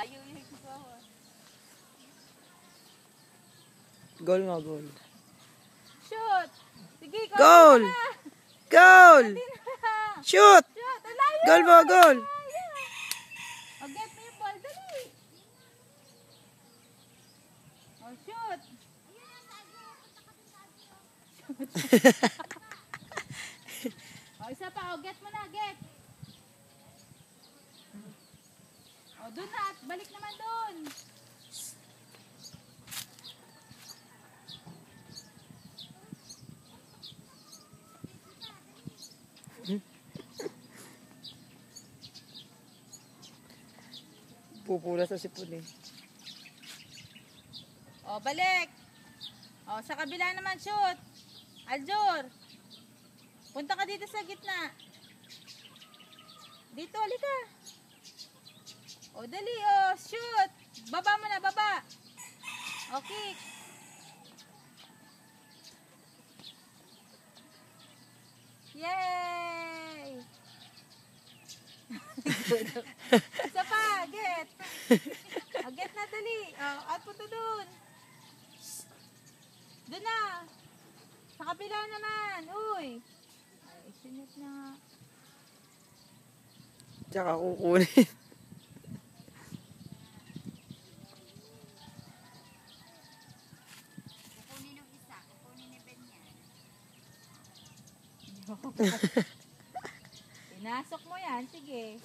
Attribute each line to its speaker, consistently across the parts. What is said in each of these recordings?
Speaker 1: Layo yung ikaw.
Speaker 2: Goal nga, goal.
Speaker 1: Shoot! Sige,
Speaker 2: Goal! Goal! Shoot!
Speaker 1: Shoot! Ang layo!
Speaker 2: Goal mo, goal!
Speaker 1: O, get mo yung ball, dali! O, shoot! O, isa pa, o, get mo na, get! O, dun na, at balik naman dun!
Speaker 2: Pupula sa sipon eh.
Speaker 1: O, balik! O, sa kabila naman, shoot! Aljur! Punta ka dito sa gitna. Dito, halika. O, dali, o, shoot! Baba mo na, baba! O, kick! Yay! Isa pa, get! O, get na, dali. O, at punta dun. Doon na. Sa kabila naman. Uy. Ay, sinit na.
Speaker 2: Tsaka kukunin.
Speaker 1: Kukunin yung isa. Kukunin ni Ben yan. Pinasok mo yan. Sige.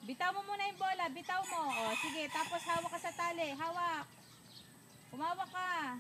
Speaker 1: Bitaw mo muna yung bola. Bitaw mo. O, sige. Tapos hawak ka sa tali. Hawak. Umawak ka.